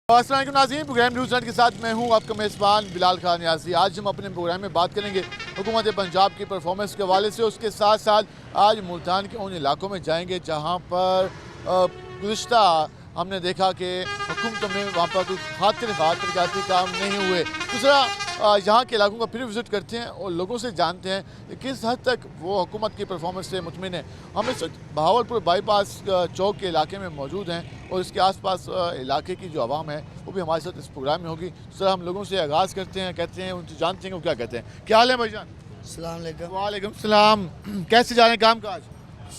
अस्सलाम वालेकुम नाज़रीन, प्रोग्राम न्यूज़ नेट के साथ मैं हूं आपका मेज़बान बिलाल खान नियाज़ी। आज हम अपने प्रोग्राम में बात करेंगे हुकूमत पंजाब की परफॉर्मेंस के हवाले से। उसके साथ साथ आज मुल्तान के उन इलाकों में जाएंगे जहां पर गुज़िश्ता हमने देखा कि हुकूमत में वहाँ पर कोई खातिरजाती काम नहीं हुए। दूसरा यहाँ के इलाकों का फिर विज़िट करते हैं और लोगों से जानते हैं कि किस हद तक वो हुकूमत की परफॉर्मेंस से मुतमिन है। हम इस वक्त बहावलपुर बाईपास चौक के इलाके में मौजूद हैं और इसके आसपास इलाके की जो आवाम है वो भी हमारे साथ इस प्रोग्राम में होगी। सर, हम लोगों से आगाज़ करते हैं, कहते हैं उनसे जानते हैं वो क्या कहते हैं। क्या हाल है भाईजान? अस्सलाम वालेकुम। वालेकुम सलाम। कैसे जा रहे हैं काम काज?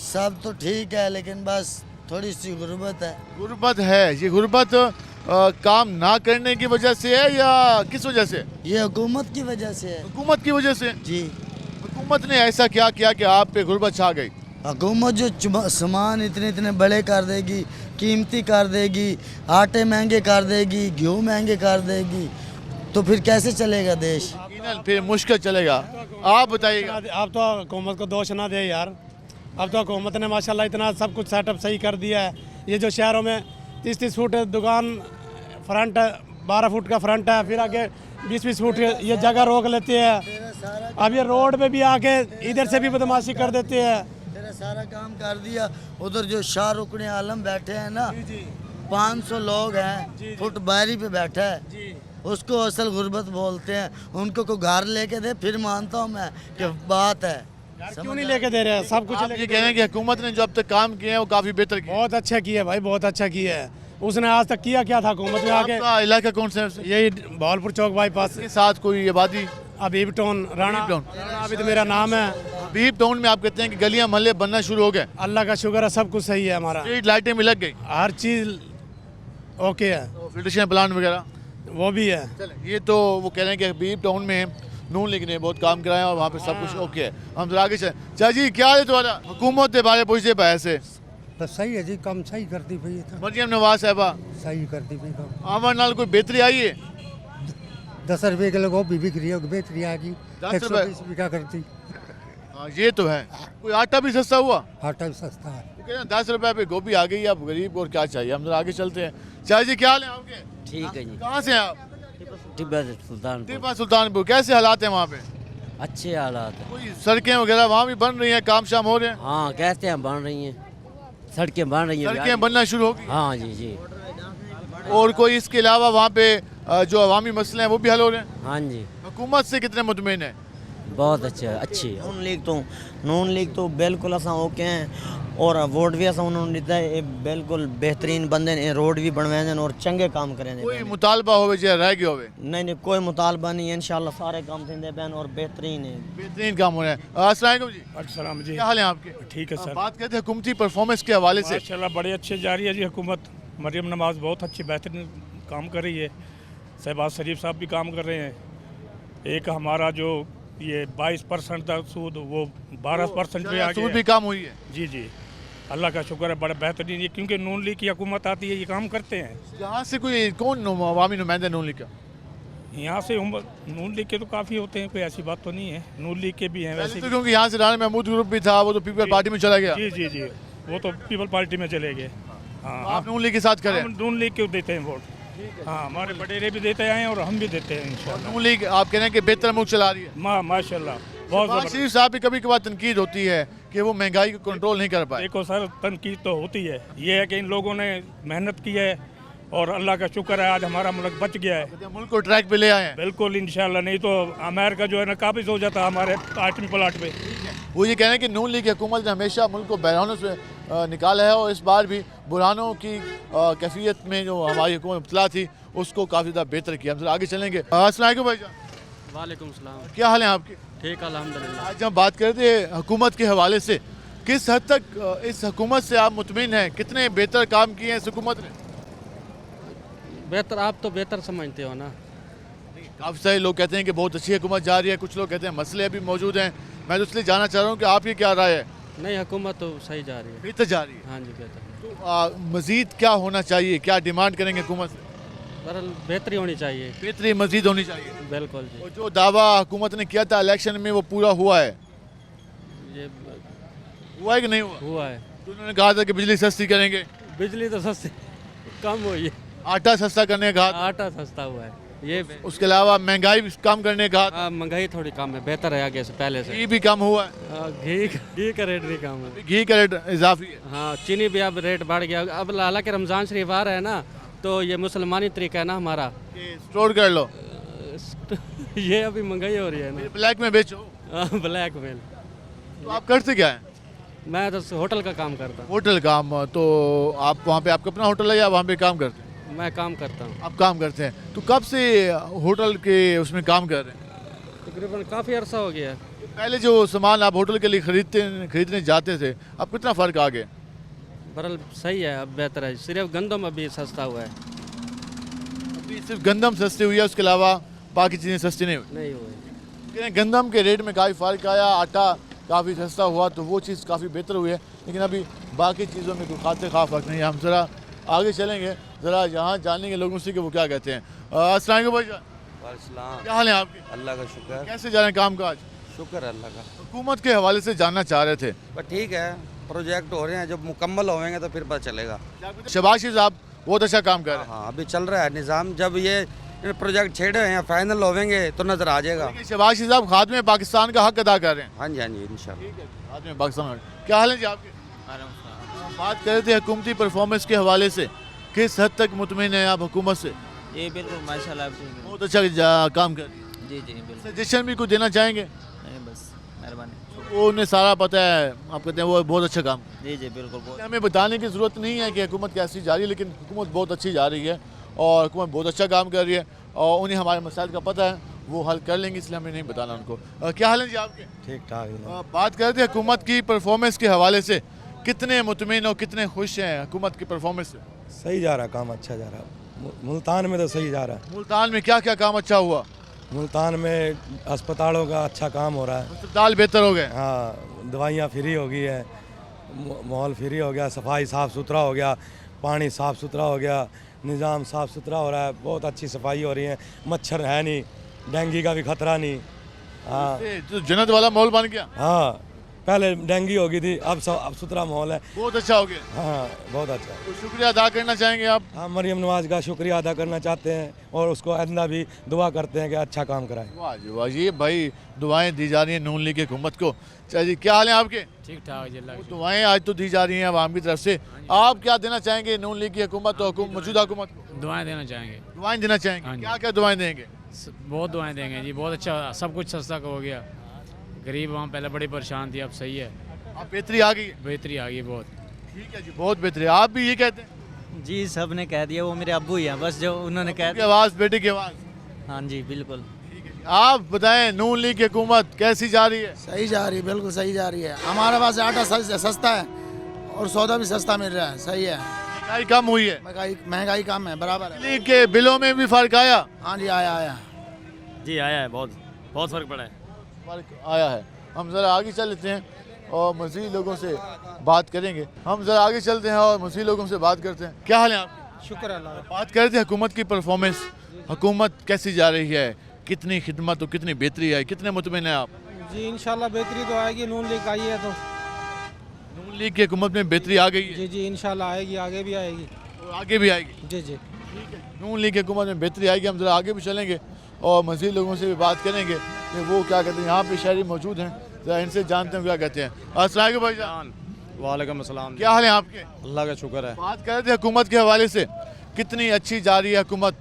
सब तो ठीक है, लेकिन बस थोड़ी सी गुर्बत है। गुर्बत है। ये गुर्बत काम ना करने की वजह से है या किस वजह से? ये हुकूमत की वजह से है हुकूमत की वजह से। जी। हुकूमत ने ऐसा क्या किया कि आप पे गुर्बत छा गई? हुकूमत जो सामान इतने इतने बड़े कर देगी, कीमती कर देगी, आटे महंगे कर देगी, गेहूँ महंगे कर देगी, तो फिर कैसे चलेगा देश? यकीनन फिर मुश्किल चलेगा। आप बताइएगा। अब तो हुकूमत को दोष ना दे यार। अब तो हुकूमत ने माशाल्लाह इतना सब कुछ सेटअप सही कर दिया है। ये जो शहरों में 30-30 फुट दुकान फ्रंट है, 12 फुट का फ्रंट है, फिर आगे 20-20 फुट ये जगह रोक लेते हैं। अब ये रोड पे भी आके इधर से भी बदमाशी कर देते हैं। तेरा सारा काम कर दिया। उधर जो शाह रुकने आलम बैठे हैं ना, 500 लोग हैं, फुट बारी पे बैठा है, उसको असल गुर्बत बोलते हैं। उनको को घर लेके दे, फिर मानता हूँ मैं कि बात है। क्यों नहीं लेके दे रहे हैं? सब कुछ आप ये कह रहे हैं कि हुकूमत ने जो अब तक काम किए हैं वो काफ़ी बेहतर किए। बहुत अच्छा किया भाई, बहुत अच्छा किया है। उसने आज तक किया क्या था हुकूमत में आके? आपका इलाका कौन सा है? यही बहावलपुर चौक बाईपास के साथ कोई आबादी? हबीब टाउन, राणा आबिद मेरा नाम है। हबीब टाउन में आप कहते हैं कि गलियां मोहल्ले बनना शुरू हो गए? अल्लाह का शुक्र है, सब कुछ सही है हमारा। स्ट्रीट लाइटें भी लग गई? हर चीज़ ओके है। फिल्ट्रेशन प्लांट वगैरह वो भी है। चले, ये तो वो कह रहे हैं कि हबीब टाउन में नून लीग ने बहुत काम कराया और वहाँ पे सब कुछ ओके है। हम जरा आगे चले। चाचा जी क्या है तुम्हारा? हुकूमत के बारे पूछते पाए से बस सही है जी, कम सही करती पई है। मरियम नवाज साहबा सही करती पई कम। आमर नाल कोई बेहतरी आई है? 10 रुपए किलो गोभी बिक रही है, बेहतरी आ गई। 10 120 रुपये क्या करती? हाँ, ये तो है। कोई आटा भी सस्ता हुआ? आटा भी सस्ता है। वो कह रहे हैं 10 रुपए पे गोभी आ गई, आप गरीब और क्या चाहिए। हम जरा आगे चलते हैं। चाचा जी क्या हाल है आपके? ठीक है जी। कहाँ से हैं आप? टिब्बा सुल्तानपुर। टिब्बा सुल्तानपुर। कैसे हालात हैं वहाँ पे? अच्छे हालात है। कोई सड़कें वगैरह वहाँ भी बन रही हैं, काम शाम हो रहे हैं? हाँ कहते हैं बन रही हैं, सड़कें बन रही हैं। सड़कें बनना शुरू हो गई? हाँ जी जी। और कोई इसके अलावा वहाँ पे जो अवामी मसले हैं वो भी हल हो रहे हैं? हाँ जी हुकूमत से कितने मुतमिन है? बहुत अच्छी। नून लीग तो बिल्कुल असा ओके हैं और वोट भी असा उन्होंने दिता है। बिल्कुल बेहतरीन बंदे ने, रोड भी बनवाए और चंगे काम करे। कोई मुतालबा होवे जो रह गया होवे? नहीं कोई मुतालबा नहीं है। इंशाल्लाह सारे काम थिंदे बैन और बेहतरीन है। बेहतरीन काम हो रहे हैं। अस्सलाम वालेकुम जी। अस्सलाम जी। क्या हाल है आपके? ठीक है सर। बात करते हैं हुकूमती परफॉर्मेंस के हवाले से। माशाल्लाह बड़े अच्छे जा रही है जी हुकूमत। मरियम नवाज बहुत अच्छी बेहतरीन काम कर रही है। शहबाज शरीफ साहब भी काम कर रहे हैं। एक हमारा जो ये 22% था सूद, वो 12% पे आ सूद गया। भी काम हुई है? जी जी, अल्लाह का शुक्र है, बड़ा बेहतरीन। ये क्योंकि नून लीग की हुकूमत आती है, ये काम करते हैं। यहाँ से कोई कौन अवामी नुमाइंदा नून लीग का? यहाँ से नून लीग के तो काफ़ी होते हैं, कोई ऐसी बात तो नहीं है। नून लीग के भी हैं वैसे तो, क्योंकि यहाँ से राना महमूद ग्रुप भी था, वो तो पीपल पार्टी में चला गया। जी जी जी, वो तो पीपल पार्टी में चले गए। हाँ, आप नून लीग के साथ करें? हम नून लीग को देते हैं वोट। हाँ, हमारे बडेरे भी देते आए हैं और हम भी देते हैं इंशाल्लाह। नून लीग आप कह रहे हैं कि बेहतर मुल्क चला रही है? माशाल्लाह बहुत शहबाज शरीफ साहब की कभी कभार तनकीद होती है कि वो महंगाई को कंट्रोल नहीं कर पाए। देखो सर, तनकीद तो होती है। ये है कि इन लोगों ने मेहनत की है और अल्लाह का शुक्र है आज हमारा मुल्क बच गया है। मुल्क को ट्रैक पे ले आए हैं। बिल्कुल इंशाल्लाह, नहीं तो अमेरिका जो है ना काबिज हो जाता हमारे आठवीं प्लाट पे। वो ये कह रहे हैं कि नून लीग की हुकूमत ने हमेशा मुल्क को बहरानों से निकाला है और इस बार भी बुरानों की कैफियत में जो हमारी हुकूमत मुब्तला थी उसको काफ़ी ज़्यादा बेहतर किया। हम सर आगे चलेंगे। अस्सलाम वालेकुम भाईजान। वालेकुम सलाम। क्या हाल है आपके? ठीक अल्हम्दुलिल्लाह। आज हम बात करते हैं हुकूमत के हवाले से, किस हद तक इस हुकूमत से आप मुतमिन हैं? कितने बेहतर काम किए हैं इस हुकूमत ने? बेहतर, आप तो बेहतर समझते हो ना। काफ़ी सारे लोग कहते हैं कि बहुत अच्छी हुकूमत जा रही है, कुछ लोग कहते हैं मसले अभी मौजूद हैं। मैं तो इसलिए जानना चाह रहा हूँ कि आपकी क्या राय है? नहीं, हुकूमत तो सही जा रही है। बेहतर जा रही है? हाँ जी बेहतर। तो मज़ीद क्या होना चाहिए? क्या डिमांड करेंगे हुकूमत से? बहरहाल बेहतरी होनी चाहिए। बेहतरी मज़ीद होनी चाहिए। बिल्कुल जी। और जो दावा हुकूमत ने किया था इलेक्शन में वो पूरा हुआ है? ये हुआ है कि नहीं हुआ? हुआ है। तो उन्होंने कहा था कि बिजली सस्ती करेंगे। बिजली तो सस्ती कम हुई है। आटा सस्ता करने का हाथ, आटा सस्ता हुआ है ये। उसके अलावा महंगाई भी कम करने का हाथ, महंगाई थोड़ी कम है, बेहतर है आगे से पहले से। घी भी कम हुआ है, घी का रेट भी कम है। घी का रेट इजाफी है। हाँ, चीनी भी अब रेट बढ़ गया। अब हालांकि रमज़ान शरीफ आ रहा है ना, तो ये मुसलमानी तरीका है ना हमारा। कि स्टोर कर लो, ये अभी महंगाई हो रही है ना। ब्लैक में बेचो। Blackmail. तो आप करते क्या हैं? मैं तो होटल का काम करता हूँ। होटल काम, तो आप वहाँ पे आपका अपना होटल है या वहाँ पे काम करते हैं? मैं काम करता हूँ आप काम करते हैं, तो कब से होटल के उसमें काम कर रहे हैं? तकरीबन काफ़ी अरसा हो गया है। पहले जो सामान आप होटल के लिए खरीदने जाते थे, अब कितना फ़र्क आ गया? बरल सही है, अब बेहतर है। सिर्फ गंदम अभी सस्ता हुआ है। अभी सिर्फ गंदम सस्ती हुई है, उसके अलावा बाकी चीज़ें सस्ती नहीं हुई। नहीं हुआ है। गंदम के रेट में काफ़ी फ़र्क आया, आटा काफ़ी सस्ता हुआ, तो वो चीज़ काफ़ी बेहतर हुई है। लेकिन अभी बाकी चीज़ों में कोई खाते खा फ़र्क नहीं है। हम ज़रा आगे चलेंगे, ज़रा यहाँ जानेंगे लोगों से कि वो क्या कहते हैं। अस्सलाम वालेकुम भाई जान, क्या हाल है आपके? अल्लाह का शुक्र, कैसे जा रहे हैं काम काज? शुक्र है अल्लाह का। हुकूमत के हवाले से जानना चाह रहे थे। पर ठीक है, प्रोजेक्ट हो रहे हैं, जब मुकम्मल होंगे तो फिर पता चलेगा। शबाशी साहब बहुत अच्छा काम कर रहे हैं। हाँ, अभी चल रहा है निज़ाम, जब ये प्रोजेक्ट छेड़े हैं फाइनल होंगे तो नज़र आ जाएगा। शबाशी साहब खादिम पाकिस्तान का हक अदा कर रहे हैं। हाँ जी, हाँ जी, इंशाल्लाह। खादिम पाकिस्तान, क्या हाल है जी आपके? बात कर रहे थे हुकूमती परफॉर्मेंस के हवाले से, किस हद तक मुतमिन है आप हुकूमत से? ये बिल्कुल माशाल्लाह बहुत अच्छा काम कर रही है। जी जी बिल्कुल सजेशन भी कुछ देना चाहेंगे? नहीं, बस मेहरबानी। वो उन्हें सारा पता है, आप कहते हैं वो बहुत अच्छा काम। जी जी बिल्कुल बहुत। हमें बताने की ज़रूरत नहीं है कि हुकूमत कैसी जा रही है, लेकिन हुकूमत बहुत अच्छी जा रही है और हुकूमत बहुत अच्छा काम कर रही है और उन्हें हमारे मसाइल का पता है, वो हल कर लेंगे, इसलिए हमें नहीं बताना उनको। क्या हाल है जी आपके? ठीक ठाक। बात करते हैं हुकूमत की परफॉर्मेंस के हवाले से, कितने मुतमिन और कितने खुश हैं हुकूमत की परफॉर्मेंस से? सही जा रहा, काम अच्छा जा रहा। मुल्तान में तो सही जा रहा है। मुल्तान में क्या क्या काम अच्छा हुआ? मुल्तान में अस्पतालों का अच्छा काम हो रहा है। अस्पताल बेहतर हो गए? हाँ, दवाइयाँ फ्री हो गई है, माहौल फ्री हो गया, सफाई साफ़ सुथरा हो गया, पानी साफ़ सुथरा हो गया, निज़ाम साफ़ सुथरा हो रहा है, बहुत अच्छी सफाई हो रही है, मच्छर है नहीं, डेंगू का भी खतरा नहीं। हाँ तो जन्नत वाला माहौल बन गया। हाँ, पहले डेंगू हो गई थी, अब सुथरा माहौल है। बहुत अच्छा हो गया। हाँ, बहुत अच्छा। तो शुक्रिया अदा करना चाहेंगे आप? हाँ, मरियम नवाज का शुक्रिया अदा करना चाहते हैं और उसको आइंदा भी दुआ करते हैं कि अच्छा काम कराए। वाह जी वाह, ये भाई दुआएं दी जा रही हैं नून लीग की हुकूमत को। चलिए जी, क्या हाल है आपके? ठीक ठाक जी अल्लाह। दुआएं आज तो दी जा रही हैं आवाम की तरफ से, आप क्या देना चाहेंगे नून लीग की हुकूमत और मौजूदा हुकूमत को? दुआएं देना चाहेंगे। दुआएं देना चाहेंगे, क्या क्या दुआएं देंगे? बहुत दुआएं देंगे जी, बहुत अच्छा, सब कुछ सस्ता हो गया। गरीब वहाँ पहले बड़ी परेशान थी, अब सही है, अब बेहतरी आ गई है। बेहतरी आ गई बहुत। ठीक है जी, बहुत बेहतरी। आप भी ये कहते हैं? जी सब ने कह दिया, वो मेरे अब्बू ही हैं बस, जो उन्होंने कह की आवाज़, बेटे की आवाज़। हाँ जी बिल्कुल। आप बताएं नून लीग की हुकूमत कैसी जा रही है? सही जा रही है, बिल्कुल सही जा रही है। हमारे पास आटा सस्ता है और सौदा भी सस्ता मिल रहा है, सही है। महंगाई कम हुई है? महंगाई कम है, बराबर है। लीग के बिलों में भी फर्क आया? हाँ जी, आया। जी आया है, बहुत बहुत फ़र्क पड़ा है। फर्क आया है। हम ज़रा आगे चल लेते हैं और मज़ीद लोगों से बात करेंगे। हम ज़रा आगे चलते हैं और मज़ीद लोगों से बात करते हैं। क्या हाल है आप? शुक्र अल्लाह। बात कर रहे थे हुकूमत की परफॉर्मेंस, हुकूमत कैसी जा रही है, कितनी खिदमत और कितनी बेहतरी है, कितने मुतमिन हैं आप? जी इंशाल्लाह बेहतरी तो आएगी, नून लीग आई है तो। नून लीग की हुकूमत में बेहतरी आ गई है? जी जी इंशाल्लाह आएगी, आगे भी आएगी। और आगे भी आएगी? जी जी नून लीग की हुकूमत में बेहतरी आएगी। हम ज़रा आगे भी चलेंगे और मज़ीद लोगों से भी बात करेंगे कि वो क्या कहते हैं। यहाँ पे शहरी मौजूद हैं, ज़रा इनसे जानते हैं क्या कहते हैं। अस्सलाम वालेकुम भाईजान। वालेकुम अस्सलाम। क्या हाल है आपके? अल्लाह का शुक्र है। बात कर रहे थे हुकूमत के हवाले से, कितनी अच्छी जा रही है हुकूमत?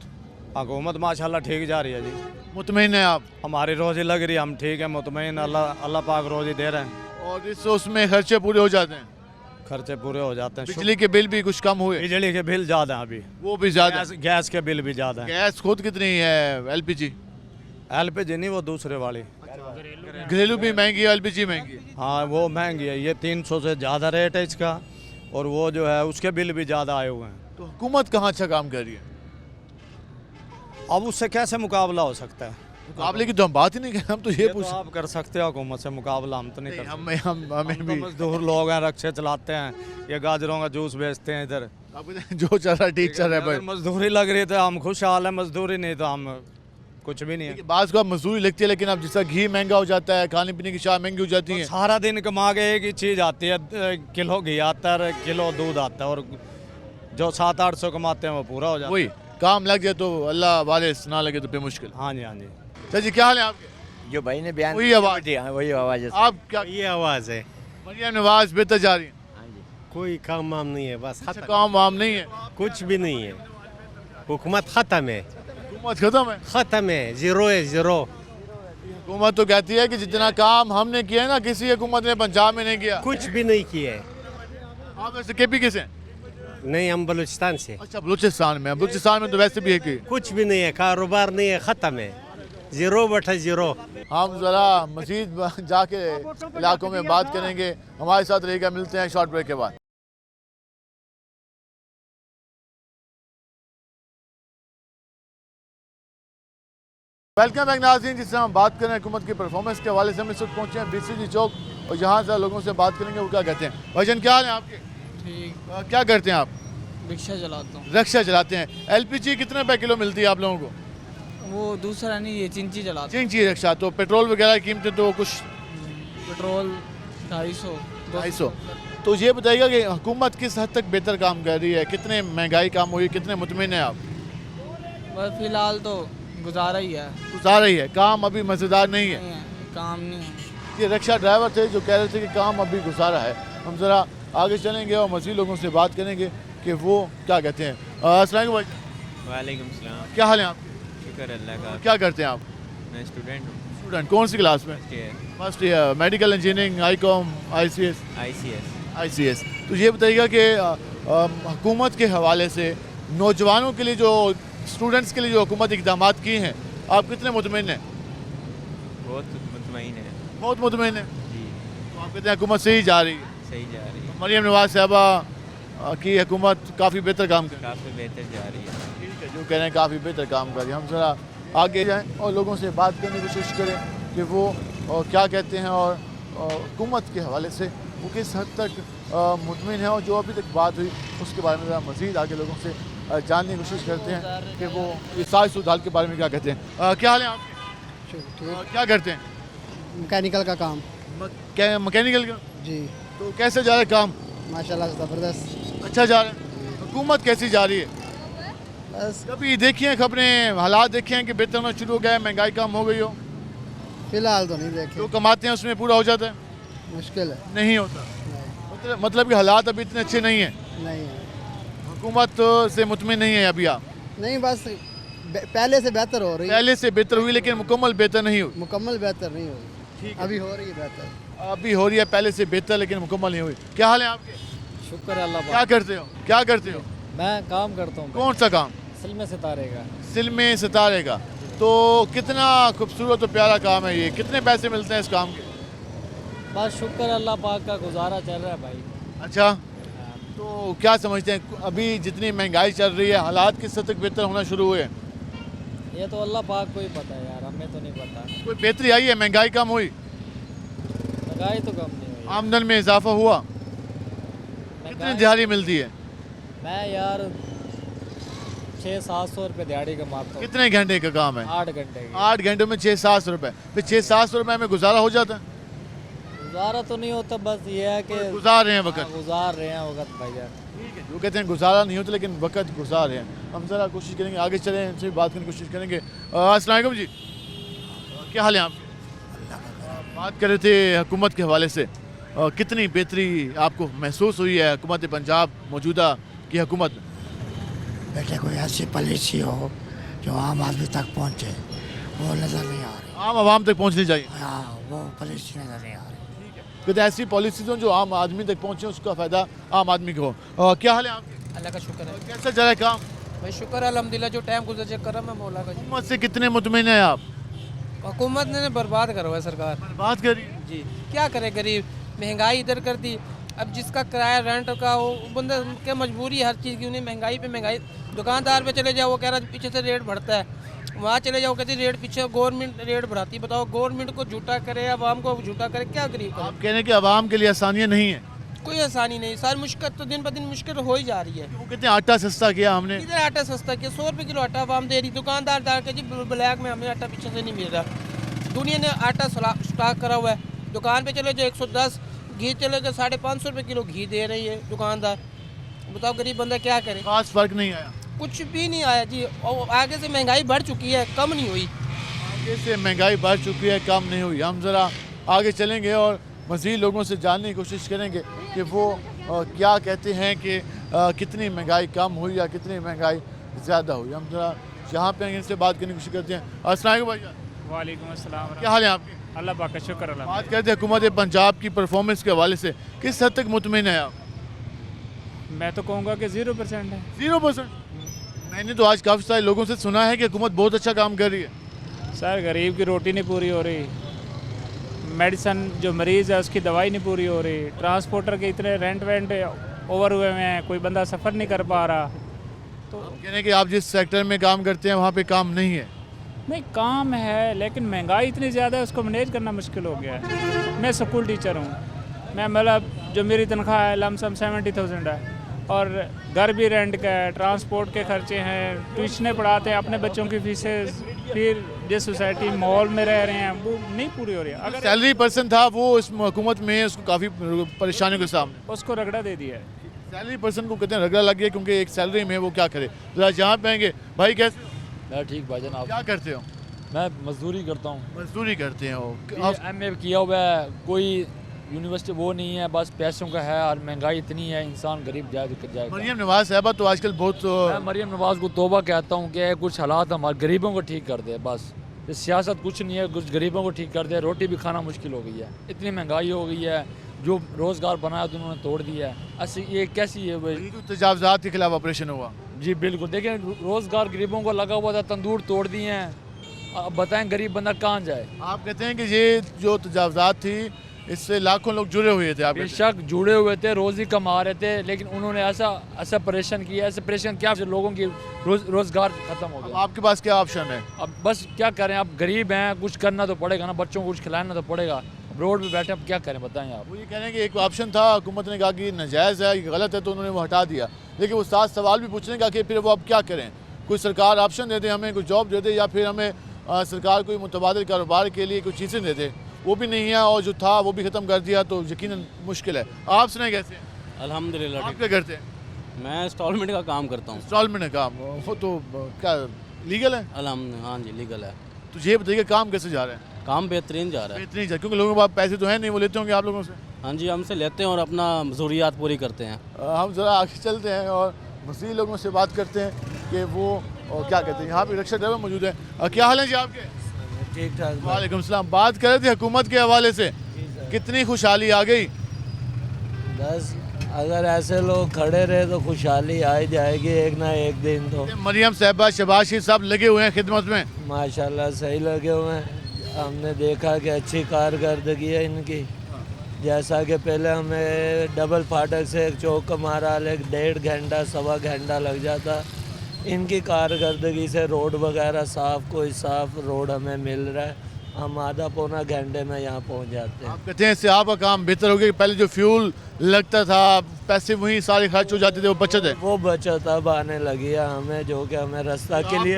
हुकूमत माशाल्लाह ठीक जा रही है जी, मुतमिन है आप? हमारी रोज़ी लग रही है, हम ठीक है, मुतमईन, अल्लाह पाक रोज़ी दे रहे हैं और इस उसमें खर्चे पूरे हो जाते हैं? खर्चे पूरे हो जाते हैं। बिजली के बिल भी कुछ कम हुए? बिजली के बिल ज़्यादा हैं अभी, वो भी ज़्यादा? गैस के बिल भी ज़्यादा हैं। गैस खुद कितनी है? एलपीजी? एलपीजी नहीं, वो दूसरे वाली। घरेलू भी महंगी है, एलपीजी महंगी है? हाँ वो महंगी है, ये 300 से ज़्यादा रेट है इसका, और वो जो है उसके बिल भी ज़्यादा आए हुए हैं। तो हुकूमत कहाँ अच्छा काम कर रही है? अब उससे कैसे मुकाबला हो सकता है? मुकाबले की तो हम बात ही नहीं कर, हम तो ये तो आप कर सकते हो हुकूमत से मुकाबला, हम तो नहीं कर सकते। हमें हम भी तो मजदूर लोग हैं, रक्शे चलाते हैं, ये गाजरों का जूस बेचते हैं इधर। अब जो चल रहा है ठीक चल रहा है अगर भाई। मजदूरी लग रही तो हम खुशहाल है, मजदूरी नहीं तो हम कुछ भी नहीं है। बात को अब मजदूरी लगती है, लेकिन अब जिसका घी महंगा हो जाता है, खाने पीने की चाय महंगी हो जाती है। सारा दिन कमा के एक ही चीज़ आती है, किलो घी आता है, किलो दूध आता है, और जो 700-800 कमाते हैं वो पूरा हो जाता है। वही काम लग जाए तो अल्लाह वाले ना लगे तो फिर मुश्किल। हाँ जी, हाँ जी। सर जी क्या हाल है आपके? जो भाई ने बयान वही आवाज़ दिया, वही आवाज़ है। आप क्या? ये आवाज़ है। मरियम नवाज बेहतर जा रही है? कोई काम वाम नहीं है, बस अच्छा, काम वाम नहीं है, कुछ भी नहीं है। हुकूमत ख़त्म है, हुकूमत खत्म है। ख़त्म है, ज़ीरो है, ज़ीरो। हुकूमत तो कहती है कि जितना काम हमने किया है ना किसी हुकूमत ने पंजाब में नहीं किया। कुछ भी नहीं किया है। आप वैसे के पी किसे हैं? नहीं, हम बलूचिस्तान से। अच्छा बलूचिस्तान में। बलूचिस्तान में तो वैसे भी है कि कुछ भी नहीं है, कारोबार नहीं है, ख़त्म है, ज़ीरो बटा ज़ीरो। हम ज़रा मज़ीद जाके इलाकों में बात करेंगे। हमारे साथ रहेगा, मिलते हैं शॉर्ट ब्रेक के बाद। वेलकम बैक नाज़रीन, जिससे हम बात करें हुकूमत की परफॉर्मेंस के हवाले से हम इस वक्त पहुँचे हैं BCG चौक और यहाँ से लोगों से बात करेंगे वो क्या कहते हैं। भाईजान क्या हाल है आपके? ठीक, क्या करते हैं आप? रिक्शा चलाता हूँ। रिक्शा चलाते हैं। LPG कितने रुपए किलो मिलती है आप लोगों को? वो दूसरा नहीं, ये चिंची चलाता चिंची रिक्शा। तो पेट्रोल वगैरह की कीमतें तो कुछ हूँ। पेट्रोल 250, 250। तो ये बताइएगा कि हुकूमत किस हद तक बेहतर काम कर रही है? कितने महंगाई काम हुई, कितने मुतमिन हैं आप? बस फिलहाल तो गुजारा ही है, गुजार रही है, काम अभी मज़ेदार नहीं है। काम नहीं है। ये रिक्शा ड्राइवर थे जो कह रहे थे कि काम अभी गुजारा है। हम ज़रा आगे चलेंगे और मज़ीद लोगों से बात करेंगे कि वो क्या कहते हैं। अस्सलाम वालेकुम। वालेकुम सलाम। क्या हाल है आपके? शुक्र अल्लाह का। क्या करते हैं आप? मैं स्टूडेंट हूँ। स्टूडेंट कौन सी क्लास में? First year. Medical engineering, ICOM, ICS। तो ये बताइएगा कि हुकूमत के हवाले से नौजवानों के लिए जो स्टूडेंट्स के लिए जो हुकूमत इक़दाम किए हैं, आप कितने मुतमिन हैं? बहुत मुतमईन है। बहुत मुतमिन है। जी। तो आप कहते हैं हुकूमत सही जा रही है? सही जा रही है। मरियम नवाज साहबा की हुकूमत काफ़ी बेहतर काम कर रही है। काफ़ी बेहतर जा रही है। ठीक है, जो कह रहे हैं काफ़ी बेहतर काम कर रही है। हम ज़रा आगे जाएँ और लोगों से बात करने की कोशिश करें कि वो क्या कहते हैं और हुकूमत के हवाले से वो किस हद तक मुतमिन है। और जो अभी तक बात हुई उसके बारे में ज़रा मज़ीद आगे लोगों से जानने की कोशिश करते हैं कि वो इस साज सुधार के बारे में क्या कहते हैं। क्या हाल है आपके? क्या करते हैं? मैकेनिकल का काम। मैकेनिकल का? जी। तो कैसे जा रहा है काम? माशाल्लाह ज़बरदस्त। अच्छा जा रहा है। हुकूमत कैसी जा रही है? बस कभी देखिए हैं खबरें, हालात देखे हैं कि बेहतर होना शुरू हो गया है, महंगाई कम हो गई हो? फिलहाल तो नहीं देखे। जो कमाते हैं उसमें पूरा हो जाता है? मुश्किल है। नहीं होता। मतलब कि हालात अभी इतने अच्छे नहीं हैं। नहीं है। हुकूमत से मुतमिन नहीं है अभी आप? नहीं, बस पहले से बेहतर हो रही है। पहले से बेहतर हुई लेकिन मुकम्मल बेहतर नहीं हुई। मुकम्मल बेहतर नहीं हुई। अभी हो रही है बेहतर। अभी हो रही है पहले से बेहतर लेकिन मुकम्मल नहीं हुई। क्या हाल है आपके? शुक्र अल्लाह। क्या करते हो? क्या करते हो? मैं काम करता हूँ। कौन सा काम? सिलमे सितारे का। सिलमे सितारे का। तो कितना खूबसूरत और प्यारा काम है ये। कितने पैसे मिलते हैं इस काम के? बस शुक्र अल्लाह पाक का, गुजारा चल रहा है भाई। अच्छा, तो क्या समझते हैं अभी जितनी महंगाई चल रही है हालात किस हद तक बेहतर होना शुरू हुए? ये तो अल्लाह पाक को ही पता है यार, हमें तो नहीं पता। कोई बेहतरी आई है? महंगाई कम हुई? महंगाई तो कम नहीं हुई। आमदन में इजाफा हुआ? कितनी दिहाड़ी मिलती है? मैं यार 600-700 रुपये दिहाड़ी कमाता हूँ। कितने घंटे का काम है? 8 घंटे। 8 घंटों में 600-700 रुपये। फिर 600-700 रुपये में गुजारा हो जाता है? गुजारा तो नहीं होता, बस ये है कि गुजार रहे हैं वक्त। गुजार रहे हैं वक्त भाईजान। ठीक है, जो कहते हैं गुजारा नहीं होता लेकिन वक्त गुजार रहे हैं। हम ज़रा कोशिश करेंगे आगे चलें, इनसे बात करने की कोशिश करेंगे। अस्सलाम वालेकुम जी, क्या हाल है आपके? बात कर रहे थे हुकूमत के हवाले से, कितनी बेहतरी आपको महसूस हुई है हुकूमत पंजाब मौजूदा की हुकूमत में? बेटे कोई ऐसी पॉलिसी हो जो आम आदमी तक पहुँचे, वो नज़र नहीं आ रही। आम आवाम तक पहुँचनी चाहिए। हाँ, वो पॉलिसी नज़र नहीं आ रही। कहते ऐसी पॉलिसीज हो जो आम आदमी तक पहुँचे, उसका फ़ायदा आम आदमी को हो। क्या हाल है आपके? अल्लाह का शुक्र है। कैसा चल रहा है काम? भाई शुक्र अल्हम्दुलिल्लाह, जो टाइम गुजर करम है मौला का। हुकूमत से कितने मुतमिन हैं आप? हुकूमत ने बर्बाद करा हुआ है सरकार। बात करिए जी, क्या करे गरीब, महंगाई इधर कर दी। अब जिसका किराया रेंट का हो बंदा क्या मजबूरी हर चीज़ की, उन्हें महंगाई पे महंगाई। दुकानदार पे चले जाओ वो कह रहा है पीछे से रेट बढ़ता है, वहाँ चले जाओ कहते रेट पीछे गवर्नमेंट रेट बढ़ाती। बताओ गवर्नमेंट को झूठा करे, आवाम को झूठा करे, क्या गरीब करे? आप कह रहे हैं कि आवाम के लिए आसानियाँ नहीं है? कोई आसानी नहीं, सारी मुश्किल तो दिन ब दिन मुश्किल हो ही जा रही है। वो कहते हैं आटा सस्ता किया हमने। इधर आटा सस्ता किया, 100 रुपये किलो आटा आवाम दे रही, दुकानदार डाल के जी ब्लैक में हमें आटा पीछे से नहीं मिल रहा। दुनिया ने आटा स्टॉक करा हुआ है, दुकान पे चले जो 110, घी चले गए 550 रुपये किलो घी दे रही है दुकानदार। बताओ गरीब बंदा क्या करे। खास फर्क नहीं आया, कुछ भी नहीं आया जी। और आगे से महंगाई बढ़ चुकी है, कम नहीं हुई। आगे से महंगाई बढ़ चुकी है, कम नहीं हुई। हम ज़रा आगे चलेंगे और मज़ीद लोगों से जानने की कोशिश करेंगे कि वो क्या कहते हैं कि कितनी महंगाई कम हुई या कितनी महंगाई ज़्यादा हुई। हम ज़रा यहाँ पे इनसे बात करने की कोशिश करते हैं। अस्सलाम वालेकुम भाईजान। वालेकुम अस्सलाम। क्या हाल है आपके? अल्लाह पाक का शुक्र। अल्लाह बात करते हैं हुकूमत पंजाब की परफॉर्मेंस के हवाले से, किस हद तक मुतमिन है आप? मैं तो कहूँगा कि 0% है। 0%? मैंने तो आज काफ़ी सारे लोगों से सुना है कि हुकूमत बहुत अच्छा काम कर रही है। सर गरीब की रोटी नहीं पूरी हो रही, मेडिसन जो मरीज़ है उसकी दवाई नहीं पूरी हो रही, ट्रांसपोर्टर के इतने रेंट वेंट ओवर हुए हुए हैं, कोई बंदा सफ़र नहीं कर पा रहा। तो कहने कि आप जिस सेक्टर में काम करते हैं वहाँ पे काम नहीं है? नहीं, काम है लेकिन महंगाई इतनी ज़्यादा है, उसको मैनेज करना मुश्किल हो गया है। मैं स्कूल टीचर हूँ, मैं मतलब जो मेरी तनख्वाह है लमसम 70,000 है, और घर भी रेंट का है, ट्रांसपोर्ट के खर्चे हैं, ट्यूशनें पढ़ाते हैं, अपने बच्चों की फीसें, फिर जिस सोसाइटी मॉल में रह रहे हैं वो नहीं पूरी हो रही है। अगर सैलरी पर्सन था वो इस हुकूमत में उसको काफ़ी परेशानियों के सामने, उसको रगड़ा दे दिया है। सैलरी पर्सन को कहते हैं रगड़ा लग गया, क्योंकि एक सैलरी में वो क्या करे। जरा जहाँ पे आएंगे भाई, कैसे? मैं ठीक भाईजान। आप क्या करते हो? मैं मजदूरी करता हूँ। मजदूरी करते हो? MA किया हुआ है, कोई यूनिवर्सिटी वो नहीं है, बस पैसों का है, और महंगाई इतनी है, इंसान गरीब जाएगा। मरियम नवाज साहबा तो आजकल बहुत मैं मरियम नवाज को तौबा कहता हूँ कि कुछ हालात हमारे गरीबों को ठीक कर दे। बस ये सियासत कुछ नहीं है, कुछ गरीबों को ठीक कर दे। रोटी भी खाना मुश्किल हो गई है, इतनी महंगाई हो गई है, जो रोज़गार बनाया तो उन्होंने तोड़ दिया है। ऐसी ये कैसी है भाई? तजावजात के खिलाफ ऑपरेशन हुआ। जी बिल्कुल, देखिए रोज़गार गरीबों को लगा हुआ था, तंदूर तोड़ दिए हैं। अब बताएं गरीब बंदा कहाँ जाए? आप कहते हैं कि ये जो तजावजात थी इससे लाखों लोग जुड़े हुए थे? आप बेशक जुड़े हुए थे, रोज़ी कमा रहे थे, लेकिन उन्होंने ऐसा परेशान किया। ऐसे परेशान क्या, लोगों की रोज़गार ख़त्म हो गया। आपके पास क्या ऑप्शन है? अब बस क्या करें, आप गरीब हैं, कुछ करना तो पड़ेगा ना, बच्चों को कुछ खिलाना तो पड़ेगा। रोड पे बैठे अब क्या करें बताएं आप? वो ये कह रहे हैं कि एक ऑप्शन था, हुकूमत ने कहा कि नाजायज़ है, गलत है, तो उन्होंने वो हटा दिया। लेकिन वो साथ सवाल भी पूछने का कि फिर वो अब क्या करें? कोई सरकार ऑप्शन दे दे हमें, कोई जॉब दे दे, या फिर हमें सरकार कोई मुतबादिल कारोबार के लिए कुछ चीज़ें दे दे। वो भी नहीं है, और जो था वो भी ख़त्म कर दिया, तो यकीनन मुश्किल है। आप सुने कैसे? अल्हम्दुलिल्लाह। आप क्या करते हैं? मैं इंस्टॉलमेंट का काम करता हूँ। इंस्टॉलमेंट का काम, वो तो क्या लीगल है? हाँ जी, लीगल है। तो ये बताइए काम कैसे जा रहा है? काम बेहतरीन जा रहा है। बेहतरीन जा, क्योंकि लोगों के पास पैसे तो हैं नहीं, वो लेते होंगे आप लोगों से? हाँ जी, हमसे लेते हैं और अपना ज़रूरियात पूरी करते हैं। हम ज़रा आगे चलते हैं और मज़ीद लोगों से बात करते हैं कि वो क्या कहते हैं। यहाँ पे रिक्शा ड्राइवर मौजूद है। क्या हाल है जी आपके? ठीक ठाक। वालेकुम सलाम। बात कर रहे थे हुकूमत के हवाले से, कितनी खुशहाली आ गई? बस अगर ऐसे लोग खड़े रहे तो खुशहाली आ ही जाएगी एक ना एक दिन। तो मरियम साहबा, शहबाज शरीफ साहब लगे हुए हैं खिदमत में, माशाल्लाह सही लगे हुए हैं। हमने देखा कि अच्छी कारकर्दगी है इनकी। जैसा कि पहले हमें डबल फाटक से एक चौक का मारा 1.5 घंटा 1.25 घंटा लग जाता, इनकी कारकर्दगी से रोड वगैरह साफ़, कोई साफ़ रोड हमें मिल रहा है। हम आधा पौना घंटे में यहाँ पहुँच जाते हैं। आप कहते हैं इससे आपका काम बेहतर हो गया? पहले जो फ्यूल लगता था, पैसे वहीं सारे खर्च हो जाते थे, वो बचत है? वो बचत अब आने लगी है हमें, जो कि हमें रास्ता के लिए।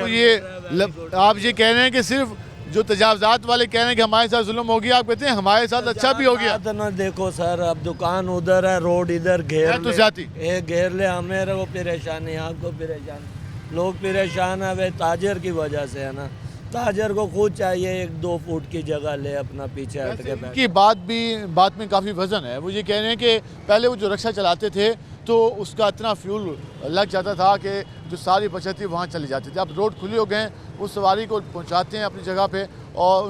आप ये कह रहे हैं कि सिर्फ जो तजावजात वाले कह रहे हैं कि हमारे साथ जुल्म हो गया, आप कहते हैं हमारे साथ अच्छा भी हो गया? तो ना देखो सर, अब दुकान उधर है, रोड इधर, घेर तो जाती एक घेर ले, हमें वो परेशानी, आपको परेशानी, लोग परेशान है वे ताजर की वजह से है ना। ताजर को खुद चाहिए 1-2 फुट की जगह ले अपना पीछे हट के बैठ। की बात में काफ़ी वजन है। वो ये कह रहे हैं कि पहले वो जो रिक्शा चलाते थे तो उसका इतना फ्यूल लग जाता था कि जो सारी बचत थी वहाँ चली जाती थी। अब रोड खुली हो गए, उस सवारी को पहुँचाते हैं अपनी जगह पे, और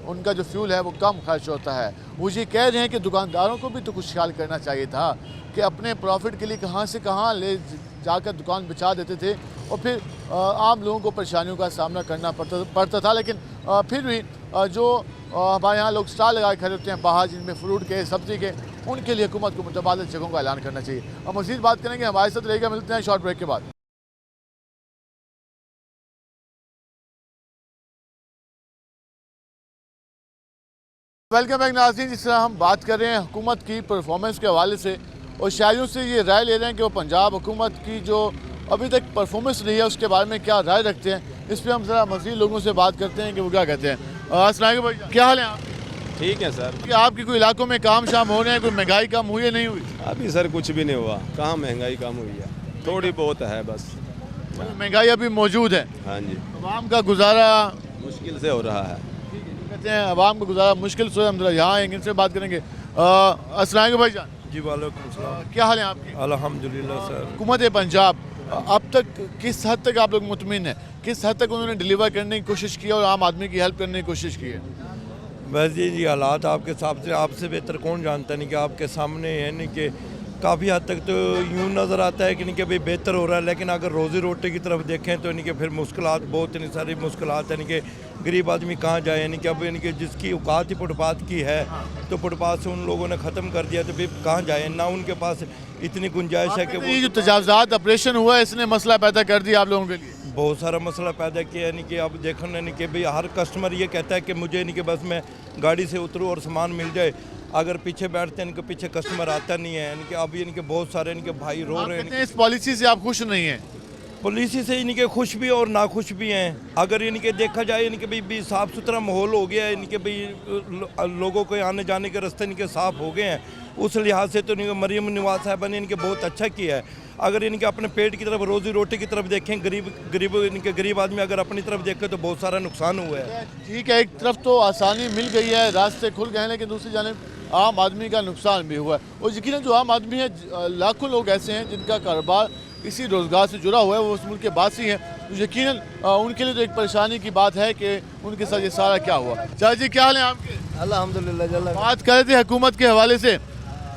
उनका जो फ्यूल है वो कम खर्च होता है। वो ये कह रहे हैं कि दुकानदारों को भी तो कुछ ख्याल करना चाहिए था कि अपने प्रॉफिट के लिए कहाँ से कहाँ ले जाकर दुकान बिछा देते थे, और फिर आम लोगों को परेशानियों का सामना करना पड़ता था। लेकिन फिर भी जो हमारे यहाँ लोग स्टॉल लगाए खड़े होते हैं बाहर, जिनमें फ्रूट के, सब्ज़ी के, उनके लिए हुकूमत को मुतबादिल जगहों का ऐलान करना चाहिए। अब मज़ीद बात करेंगे, हमारे साथ रहेगा। मिलते हैं शॉर्ट ब्रेक के बाद। वेलकम बैक नाज़रीन। जिस तरह हम बात कर रहे हैं हुकूमत की परफॉर्मेंस के हवाले से, और शायरों से ये राय ले रहे हैं कि वो पंजाब हुकूमत की जो अभी तक परफॉर्मेंस रही है उसके बारे में क्या राय रखते हैं। इस पर हम ज़रा मज़ीद लोगों से बात करते हैं कि वो क्या कहते हैं। अस्सलाम वालेकुम भाई, क्या हाल है आप? ठीक है सर। कि आपके कोई इलाकों में काम शाम हो रहे हैं, कोई महंगाई कम हुई है नहीं हुई? अभी सर कुछ भी नहीं हुआ, कहाँ महंगाई कम हुई है, थोड़ी बहुत है बस। महंगाई अभी मौजूद है। हाँ जी, आवाम का गुजारा मुश्किल से हो रहा है। कहते हैं आवाम का गुजारा मुश्किल से, हम जरा यहाँ आएंगे, इनसे बात करेंगे। अस्सलाम वालेकुम भाईजान। जी वालेकुम सलाम। क्या हाल है आपके? अल्हम्दुलिल्लाह सर। हुकूमत पंजाब अब तक किस हद तक आप लोग मुतमिन हैं, किस हद तक उन्होंने डिलीवर करने की कोशिश की और आम आदमी की हेल्प करने की कोशिश की है? बस जी हालात आपके हिसाब से आपसे बेहतर कौन जानता नहीं कि आपके सामने है नहीं कि काफ़ी हद तक तो यूँ नज़र आता है कि नहीं कि भाई बेहतर हो रहा है, लेकिन अगर रोज़ी रोटी की तरफ देखें तो नहीं कि फिर मुश्किलात बहुत इतनी सारी मुश्किलात है, नहीं कि गरीब आदमी कहाँ जाए, यानी कि अब यानी कि जिसकी औकात ही फुटपाथ की है तो फुटपाथ से उन लोगों ने ख़त्म कर दिया तो फिर कहाँ जाए, ना उनके पास इतनी गुंजाइश है कि ये जो तजावज़ात ऑपरेशन हुआ है इसने मसला पैदा कर दिया आप लोगों के लिए? बहुत सारा मसला पैदा किया, यानी कि अब देखो ना कि भाई हर कस्टमर ये कहता है कि मुझे यानी कि बस मैं गाड़ी से उतरूँ और सामान मिल जाए, अगर पीछे बैठते हैं इनके पीछे कस्टमर आता नहीं है, यानी कि अब यानी कि बहुत सारे इनके भाई रो रहे हैं। इस पॉलिसी से आप खुश नहीं हैं? पॉलिसी से यानी कि खुश भी और नाखुश भी हैं। अगर यानी कि देखा जाए यानी कि भाई साफ़ सुथरा माहौल हो गया है, यानी कि भाई लोगों के आने जाने के रास्ते यानी कि साफ़ हो गए हैं, उस लिहाज से तो मरियम नवाज साहबा ने इनके बहुत अच्छा किया है। अगर इनके अपने पेट की तरफ रोज़ी रोटी की तरफ देखें, गरीब आदमी अगर अपनी तरफ देखे तो बहुत सारा नुकसान हुआ है। ठीक है, एक तरफ तो आसानी मिल गई है, रास्ते खुल गए हैं, लेकिन दूसरी जानिब आम आदमी का नुकसान भी हुआ है। और यकीनन जो आम आदमी है, लाखों लोग ऐसे हैं जिनका कारोबार इसी रोज़गार से जुड़ा हुआ है, वो उस मुल्क के बासी हैं, तो यकीनन उनके लिए तो एक परेशानी की बात है कि उनके साथ ये सारा क्या हुआ। चाचा जी क्या हाल है आपके? अल्हम्दुलिल्लाह। बात कर रहे थे हुकूमत के हवाले से,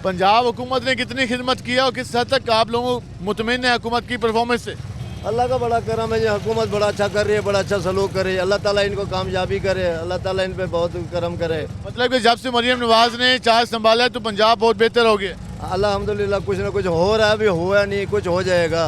पंजाब हुकूमत ने कितनी खिदमत किया और किस हद तक आप लोगों मुतमिन है हुकूमत की परफॉर्मेंस से? अल्लाह का बड़ा करम है, ये हुकूमत बड़ा अच्छा कर रही है, बड़ा अच्छा सलूक कर रही है। अल्लाह ताला इनको कामयाबी करे, अल्लाह ताला इन पे बहुत करम करे। मतलब कि जब से मरियम नवाज ने चार्ज संभाला है तो पंजाब बहुत बेहतर हो गया? अल्हम्दुलिल्लाह, कुछ ना कुछ हो रहा है, अभी हुआ नहीं, कुछ हो जाएगा।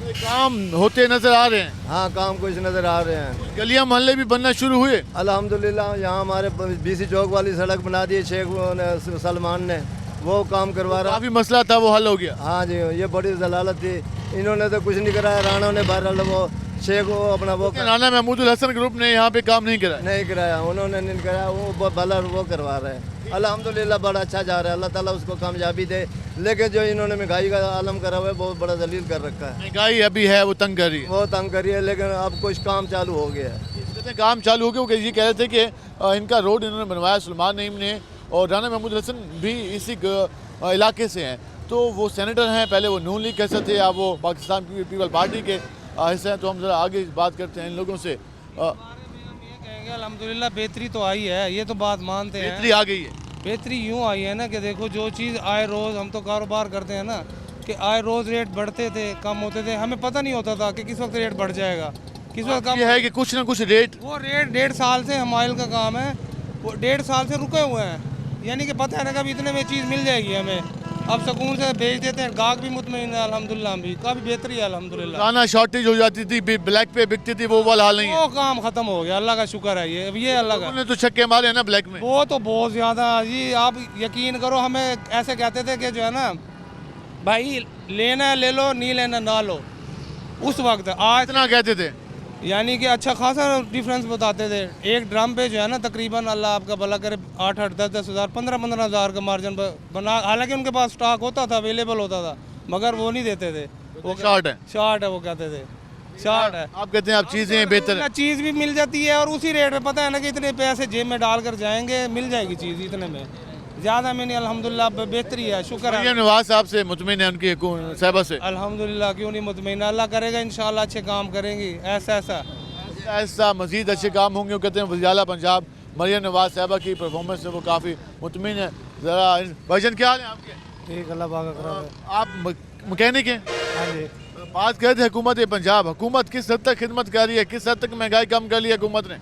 काम होते नजर आ रहे हैं? हाँ, काम कुछ नजर आ रहे हैं। गलियां मोहल्ले भी बनना शुरू हुए? अल्हम्दुलिल्लाह, यहाँ हमारे बीसी चौक वाली सड़क बना दी शेख सलमान ने, वो काम करवा रहा। काफी मसला था, वो हल हो गया? हाँ जी, ये बड़ी जलालत थी, इन्होंने तो कुछ नहीं कराया, राणा ने बहरहाल वो शेख वो अपना वो राणा महमूदुल हसन ग्रुप ने यहाँ पे काम नहीं कराया, उन्होंने नहीं कराया, वो भला वो करवा रहे हैं। अल्हम्दुलिल्लाह बड़ा अच्छा जा रहा है, अल्लाह ताला उसको कामयाबी दे। लेकिन जो इन्होंने महंगाई का आलम करा हुआ है बहुत बड़ा जलील कर रखा है। महंगाई अभी है, वो तंग कर रही है, वो तंग कर रही है, लेकिन अब कुछ काम चालू हो गया है। काम चालू हो गया, वो ये कह रहे थे कि इनका रोड इन्होंने बनवाया सलमान नईम ने, और राणा महमूद हसन भी इसी इलाके से हैं, तो वो सेनेटर हैं, पहले वो नून लीग के हिस्से थे, अब वो पाकिस्तान पीपल पार्टी के हिस्से हैं। तो हम जरा आगे बात करते हैं इन लोगों से। अल्हम्दुलिल्लाह बेहतरी तो आई है, ये तो बात मानते हैं, बेहतरी आ गई है। बेहतरी यूँ आई है ना कि देखो जो चीज़ आए रोज़, हम तो कारोबार करते हैं ना, कि आए रोज़ रेट बढ़ते थे, कम होते थे, हमें पता नहीं होता था कि किस वक्त रेट बढ़ जाएगा, किस वक्त कम। ये है कि कुछ ना कुछ रेट, वो रेट 1.5 साल से हम ऑयल का काम है, वो 1.5 साल से रुके हुए हैं, यानी कि पता है ना कभी इतने में चीज़ मिल जाएगी हमें, अब सुकून से बेच देते हैं, गाहक भी मुतमईन है अल्हम्दुलिल्लाह, भी काफ़ी बेहतरी है अल्हम्दुलिल्लाह। खाना शॉर्टेज हो जाती थी, ब्लैक पे बिकती थी, वो वाला हाल नहीं है? वो काम ख़त्म हो गया, अल्लाह का शुक्र है, ये अल्लाह का। तो छक्के मारे हैं ना ब्लैक में? वो तो बहुत ज़्यादा जी, आप यकीन करो, हमें ऐसे कहते थे कि जो है ना भाई लेना है ले लो, नहीं लेना ना लो, उस वक्त। आज इतना कहते थे, यानी कि अच्छा खासा डिफरेंस बताते थे। एक ड्रम पे जो है ना तकरीबन, अल्लाह आपका भला करे, 8-8, 10-10 हज़ार, 15-15 हज़ार का मार्जिन बना, हालांकि उनके पास स्टॉक होता था, अवेलेबल होता था, मगर वो नहीं देते थे। वो शॉर्ट है वो कहते थे, शॉर्ट है। आप कहते हैं आप चीज़ें बेहतर है, चीज़ भी मिल जाती है और उसी रेट में, पता है ना कि इतने पैसे जेब में डाल कर जाएंगे, मिल जाएगी चीज़ इतने में, ज़्यादा में नहीं। अल्हम्दुलिल्लाह बेहतरी है, शुक्र है। नवाज साहब से मुतमिन है, उनकी साहबा से? अल्हम्दुलिल्लाह, क्यों नहीं मुतमईन, अल्लाह करेगा इंशाल्लाह, अच्छे काम करेंगी, ऐसा मजीद अच्छे काम होंगे। वो कहते हैं वज़ीर-ए-आला पंजाब मरियम नवाज साहबा की परफॉर्मेंस से वो काफ़ी मुतमिन है। ज़रा भाईजान क्या हाल है आपके? ठीक, अल्लाह पाक का करम है। आप मैकेनिक हैं? हाँ जी। बात कर थे हुकूमत पंजाब, हुकूमत किस हद तक खिदमत कर रही है, किस हद तक महंगाई कम कर ली है हुकूमत ने?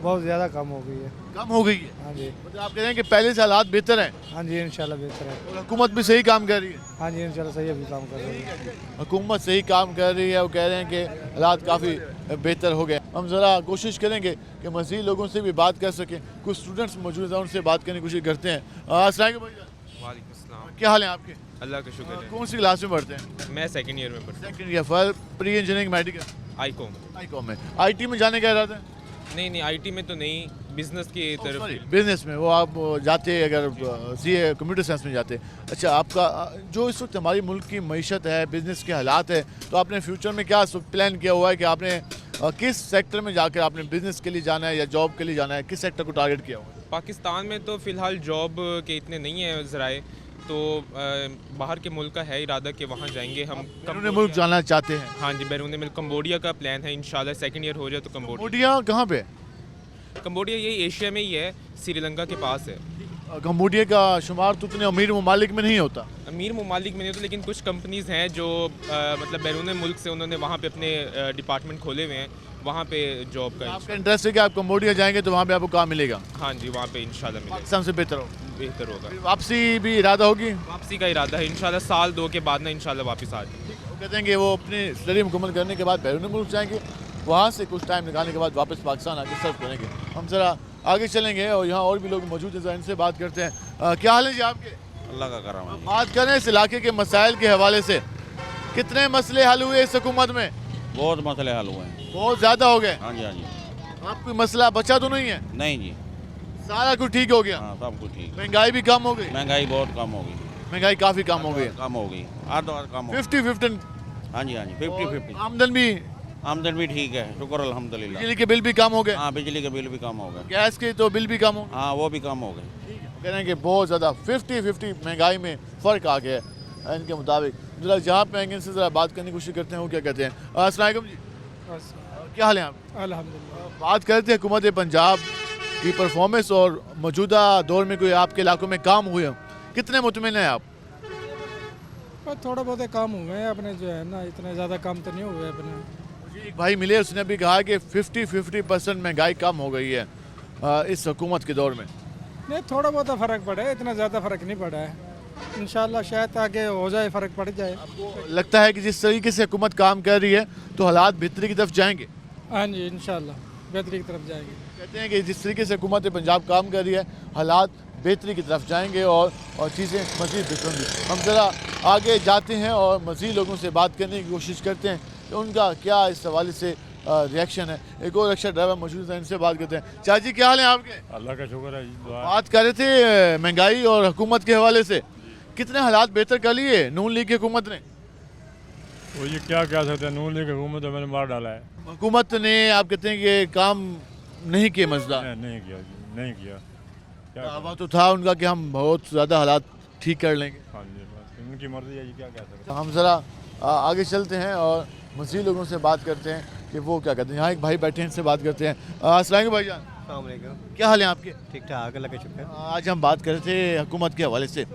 बहुत ज़्यादा कम हो गई है। कम हो गई है? हाँ जी। मतलब आप कह रहे हैं कि पहले से हालात बेहतर हैं? हाँ जी, इंशाल्लाह बेहतर है। और हुकूमत भी सही काम कर रही है? हाँ जी, इंशाल्लाह सही अभी काम कर रही है। हुकूमत सही काम कर रही है, वो कह रहे हैं कि हालात काफ़ी बेहतर हो गए। हम ज़रा कोशिश करेंगे कि मज़ीद लोगों से भी बात कर सकें, कुछ स्टूडेंट्स मौजूद हैं, उनसे बात करने की कोशिश करते हैं। क्या हाल है आपके? अल्लाह का शुक्र है। कौन सी क्लास में पढ़ते हैं? मैं सेकंड ईयर में पढ़ता हूँ। Second year, for pre engineering medical Icom में। आईटी में जाने का इरादा है? नहीं नहीं आईटी में तो नहीं, बिजनेस की तरफ। बिजनेस में वो आप जाते अगर सीए कंप्यूटर साइंस में जाते। अच्छा, आपका जो इस वक्त हमारी मुल्क की मईशत है, बिजनेस के हालात है, तो आपने फ्यूचर में क्या प्लान किया हुआ है कि आपने किस सेक्टर में जाकर आपने बिजनेस के लिए जाना है या जॉब के लिए जाना है, किस सेक्टर को टारगेट किया हुआ है? पाकिस्तान में तो फ़िलहाल जॉब के इतने नहीं है ज़राए, तो बाहर के मुल्क का है इरादा कि वहाँ जाएंगे हम। बैरून मुल्क जाना चाहते हैं? हाँ जी, बैरून मुल्क कंबोडिया का प्लान है, इंशाल्लाह सेकंड ईयर हो जाए तो कंबोडिया कहाँ पे? कंबोडिया यही एशिया में ही है, श्रीलंका के पास है। कंबोडिया का शुमार तो उतने अमीर ममालिक में नहीं होता। अमीर ममालिक में नहीं होता, लेकिन कुछ कंपनीज़ हैं जो मतलब बैरून मुल्क से उन्होंने वहाँ पे अपने डिपार्टमेंट खोले हुए हैं, वहाँ पे जॉब का। आपका इंटरेस्ट है कि आप कंबोडिया जाएंगे तो वहाँ पे आपको काम मिलेगा? हाँ जी, वहाँ पे इंशाल्लाह मिलेगा। पाकिस्तान से बेहतर होगा। वापसी भी इरादा होगी? वापसी का इरादा है इंशाल्लाह, साल 2 के बाद ना इंशाल्लाह वापस आ जाए। वो कहते हैं कि वो अपनी स्टडी मुकम्मल करने के बाद बैरून मुल्क जाएंगे, वहाँ से कुछ टाइम निकालने के बाद वापस पाकिस्तान आके सर्व करेंगे। हम ज़रा आगे चलेंगे और यहाँ और भी लोग मौजूद हैं, इनसे बात करते हैं। क्या हाल है जी आपके? अल्लाह का करम है। बात करें इस इलाके के मसाइल के हवाले से, कितने मसले हल हुए इस हुकूमत में? बहुत मसले हल हुए हैं। बहुत ज़्यादा हो गए? हाँ जी, हाँ जी। आप कोई मसला बचा तो नहीं है? नहीं जी, सारा कुछ ठीक हो गया? हाँ, सब कुछ ठीक। महंगाई भी कम हो गई? महंगाई बहुत कम हो गई। महंगाई काफ़ी कम हो गई? कम हो गई, आधा कम। 50-50? हाँ जी, हाँ जी, 50-50। आमदन भी ठीक है, शुक्र अल्हम्दुलिल्लाह। बिजली के बिल भी कम हो गए? हाँ, बिजली के बिल भी कम हो गए। गैस के तो बिल भी कम हो? हाँ, वो भी कम हो गए। कह रहे हैं कि बहुत ज़्यादा 50-50 महंगाई में फ़र्क आ गया है इनके मुताबिक। जरा जहाँ पे आएंगे इनसे ज़रा बात करने की कोशिश करते हैं, वो क्या कहते हैं। अस्सलाम वालेकुम जी, क्या हाल है आप? अल्हम्दुलिल्लाह। बात करते हैं हुकूमत पंजाब की परफॉर्मेंस और मौजूदा दौर में कोई आपके इलाकों में काम हुए हो, कितने मुतमिन हैं आप? थोड़ा बहुत काम हुए हैं अपने, जो है ना इतने ज़्यादा काम तो नहीं हुए अपने। मुझे एक भाई मिले, उसने भी कहा कि 50-50% महंगाई कम हो गई है इस हुकूमत के दौर में। नहीं, थोड़ा बहुत फ़र्क पड़ा है, इतना ज़्यादा फ़र्क नहीं पड़ा है। इंशाल्लाह शायद आगे हो जाए, फ़र्क पड़ जाए। लगता है कि जिस तरीके से हुकूमत काम कर रही है तो हालात बेहतरी की तरफ जाएंगे? हाँ जी, इंशाल्लाह बेहतरी की तरफ जाएंगे। कहते हैं कि जिस तरीके से हुकूमत पंजाब काम कर रही है हालात बेहतरी की तरफ जाएंगे और चीज़ें मज़ीद बेहतर होंगी। हम ज़रा आगे जाते हैं और मज़ीद लोगों से बात करने की कोशिश करते हैं कि उनका क्या इस हवाले से रिएक्शन है। एक और रिक्शा ड्राइवर मौजूद है, इनसे बात करते हैं। चाची, क्या हाल है आपके? अल्लाह का शुक्र है। बात कर रहे थे महंगाई और हुकूमत के हवाले से, कितने हालात बेहतर कर लिए नून लीग की हुकूमत ने? वो ये क्या कह सकते हैं, नून लीग की हुकूमत तो मैंने मार डाला है। हुकूमत ने आप कहते हैं कि काम नहीं किए मसला? नहीं किया जी, नहीं किया। दावा तो था उनका कि हम बहुत ज़्यादा हालात ठीक कर लेंगे। हाँ जी, बस उनकी मर्जी है जी, क्या कह सकते हैं। हम ज़रा आगे चलते हैं और मज़ीद लोगों से बात करते हैं कि वो क्या कहते हैं। यहाँ एक भाई बैठे हैं, इनसे बात करते हैं। अस्सलाम वालेकुम भाईजान, क्या हाल है आपके? ठीक ठाक, अल्लाह का शुक्र है। आज हम बात कर रहे थे हुकूमत के हवाले से।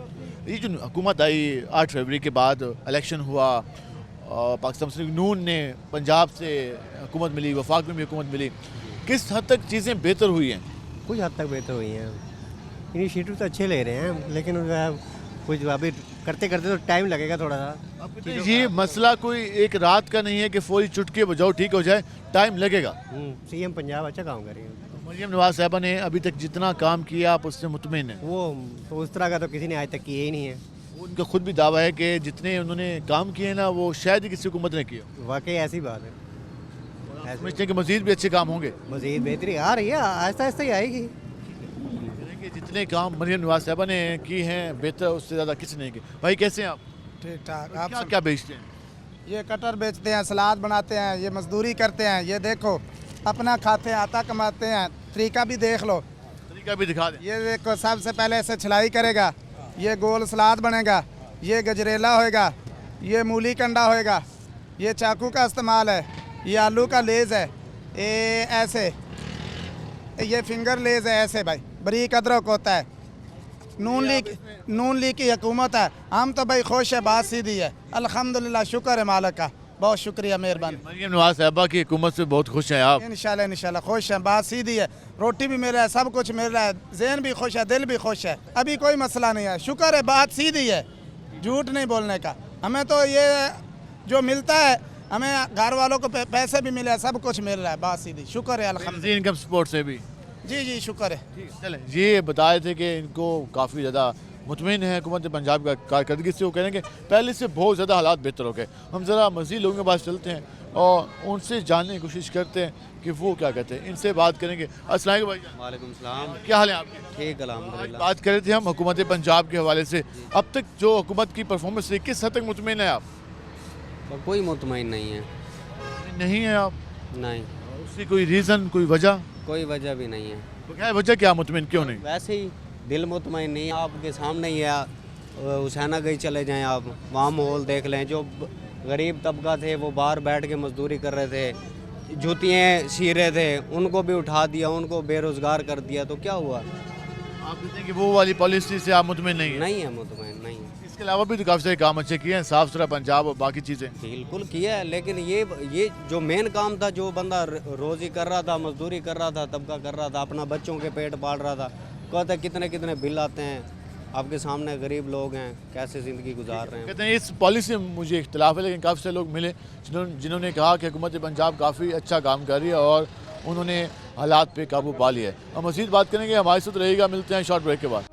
ये जो हुकूमत आई 8 फरवरी के बाद इलेक्शन हुआ और पाकिस्तान मुस्लिम नून ने पंजाब से हुकूमत मिली, वफाक में भी हुकूमत मिली, किस हद तक चीज़ें बेहतर हुई हैं? कुछ हद तक बेहतर हुई हैं। इनिशिएटिव तो अच्छे ले रहे हैं, लेकिन कुछ अभी करते करते तो टाइम लगेगा थोड़ा सा। ये मसला कोई एक रात का नहीं है कि फौरी चुटके बजाओ ठीक हो जाए, टाइम लगेगा। सीएम पंजाब अच्छा काम कर रही है। मरियम नवाज साहबा ने अभी तक जितना काम किया आप उससे मुतमिन हैं? वो तो उस तरह का तो किसी ने आज तक किया ही नहीं है। उनका खुद भी दावा है कि जितने उन्होंने काम किए ना वो शायद ही किसी हुकूमत ने किया। वाकई ऐसी बात है। समझते हैं कि मजीद भी अच्छे काम होंगे? मजीद बेहतरी आ रही है, आहिस्ता आहिस्ता ही आएगी। जितने काम मरियम नवाज साहबा ने की हैं बेहतर उससे ज़्यादा किसी ने की। भाई कैसे हैं आप? ठीक ठाक। आप क्या क्या बेचते हैं? ये कटर बेचते हैं, सलाद बनाते हैं, ये मजदूरी करते हैं। ये देखो अपना खाते हैं, आता कमाते हैं। तरीका भी देख लो, तरीका भी दिखा दें। ये देखो, सबसे पहले ऐसे छिलाई करेगा, ये गोल सलाद बनेगा, ये गजरेला होएगा, ये मूली कंडा होएगा, ये चाकू का इस्तेमाल है, ये आलू का लेज़ है, ये ऐसे, ये फिंगर लेज़ है ऐसे भाई, बारीक अदरक होता है। नून लीग की हुकूमत है, हम तो भाई खुश है, बात सीधी है, अल्हम्दुलिल्लाह, शुक्र है मालिक का, बहुत शुक्रिया, मेहरबानी। मरियम नवाज साहबा की हुकूमत से बहुत खुश हैं आप? इंशाल्लाह खुश हैं, बात सीधी है, रोटी भी मिल रहा है, सब कुछ मिल रहा है, ज़हन भी खुश है, दिल भी खुश है, अभी कोई मसला नहीं है, शुक्र है, बात सीधी है, झूठ नहीं बोलने का। हमें तो ये जो मिलता है, हमें घर वालों को पैसे भी मिले, सब कुछ मिल रहा है, बात सीधी, शुक्र है अल्हम्दुलिल्लाह। इनकम सपोर्ट से भी जी शुक्र है। चलें, ये बताए थे कि इनको काफ़ी ज़्यादा मुतमिन है हुकूमत पंजाब का कारकर्दगी से। वो कह रहे हैं कि पहले से बहुत ज़्यादा हालात बेहतर हो गए। हम ज़रा मज़ीद लोगों के पास चलते हैं और उनसे जानने की कोशिश करते हैं कि वो क्या कहते हैं। इनसे बात करेंगे। अस्सलाम वालेकुम भाई। वालेकुम सलाम। क्या हाल है आपके? ठीक अल्हम्दुलिल्लाह। बात कर रहे थे हम हुकूमत पंजाब के हवाले से। अब तक जो हुकूमत की परफॉर्मेंस है किस हद तक मुतमईन है आप? कोई मुतमईन नहीं है। नहीं है आप? नहीं। उसकी कोई रीज़न, कोई वजह? कोई वजह भी नहीं है। तो क्या वजह, क्या मुतमईन क्यों नहीं? वैसे ही दिल मुतमईन नहीं है। आपके सामने ही है, हुसैना गई चले जाएं आप, वहाँ माहौल देख लें। जो गरीब तबका थे वो बाहर बैठ के मजदूरी कर रहे थे, जूतियाँ सी रहे थे, उनको भी उठा दिया, उनको बेरोज़गार कर दिया। तो क्या हुआ? आप कहते हैं कि वो वाली पॉलिसी से आप मुतमईन नहीं है? नहीं है मुतमईन, नहीं है। इसके अलावा भी तो काफ़ी सारे काम अच्छे किए हैं, साफ़ सुथरा पंजाब और बाकी चीज़ें। बिल्कुल किया है, लेकिन ये जो मेन काम था, जो बंदा रोज़ी कर रहा था, मजदूरी कर रहा था, तबका कर रहा था, अपना बच्चों के पेट पाल रहा था, कहते कितने कितने बिल आते हैं। आपके सामने गरीब लोग हैं, कैसे ज़िंदगी गुजार रहे हैं। कहते हैं इस पॉलिसी में मुझे इख्तलाफ है, लेकिन काफ़ी सारे लोग मिले जिन्होंने कहा कि हुकूमत पंजाब काफ़ी अच्छा काम कर रही है और उन्होंने हालात पे काबू पा लिया है। हम मज़ीद बात करेंगे, हमारे साथ रहेगा। मिलते हैं शॉर्ट ब्रेक के बाद।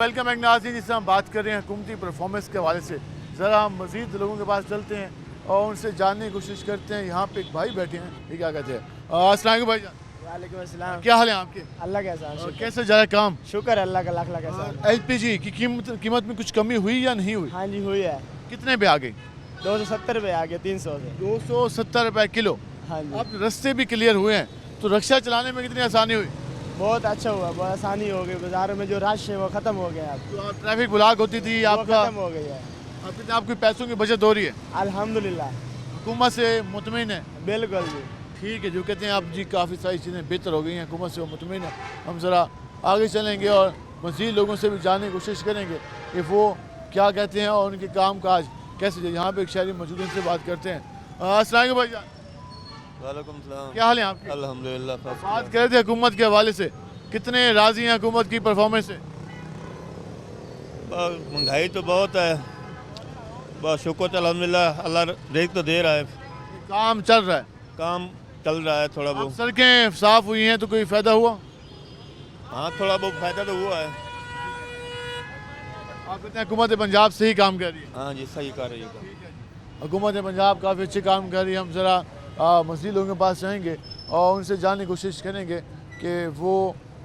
वेलकम बैक नाज़रीन। जिससे हम बात कर रहे हैं हुकूमती परफॉर्मेंस के हवाले से, ज़रा हम मज़ीद लोगों के पास चलते हैं और उनसे जानने की कोशिश करते हैं। यहाँ पे एक भाई बैठे हैं, ये क्या कहते हैं? अस्सलाम वालेकुम भाई जान। वालेकुम अस्सलाम। क्या हाल है आपके? अल्लाह का एहसान। और कैसे जा रहा है काम? शुक्र अल्लाह का, लाख लाख एहसान। LPG की कीमत में कुछ कमी हुई या नहीं हुई? हाँ जी हुई है। कितने पे आ गई? 270 रुपये आ गए, 300 से। 270 रुपये किलो। हाँ जी। अब रास्ते भी क्लियर हुए हैं तो रिक्शा चलाने में कितनी आसानी हुई? बहुत अच्छा हुआ, बहुत आसानी हो गई। बाजारों में जो रश है वो ख़त्म हो गया। अब तो ट्रैफिक ब्लॉक होती थी आपका, ख़त्म हो गई है। अब आपकी पैसों की बचत हो रही है अल्हम्दुलिल्लाह। हुकूमत से मुतमईन है? बिल्कुल जी। ठीक है, जो कहते हैं आप जी काफ़ी सारी चीज़ें बेहतर हो गई हैं, हुकूमत से वो मुतमईन है। हम ज़रा आगे चलेंगे और मज़ीद लोगों से भी जानने की कोशिश करेंगे कि वो क्या कहते हैं और उनके काम काज कैसे। यहाँ पे एक शहरी मौजूद हैं, उनसे बात करते हैं। अस्सलाम वालेकुम भाई जान। वालेकुम सलाम। क्या हाल है आपके? अल्हम्दुलिल्लाह। बात कर रहे थे हुकूमत के हवाले से, कितने राज़ी हैं हुकूमत की परफॉर्मेंस से? महंगाई तो बहुत है, बस शुक्र अल्हम्दुलिल्लाह, अल्लाह रेख तो दे रहा है। काम चल रहा है? काम चल रहा है थोड़ा बहुत। सड़कें साफ़ हुई हैं तो कोई फ़ायदा हुआ? हाँ थोड़ा बहुत फ़ायदा तो हुआ है। आप कहते हैं हुकूमत पंजाब सही काम कर रही है? हाँ जी सही कर रही है। हुकूमत पंजाब काफ़ी अच्छे काम कर रही है। हम ज़रा मज़ीद लोगों के पास जाएंगे और उनसे जानने की कोशिश करेंगे कि वो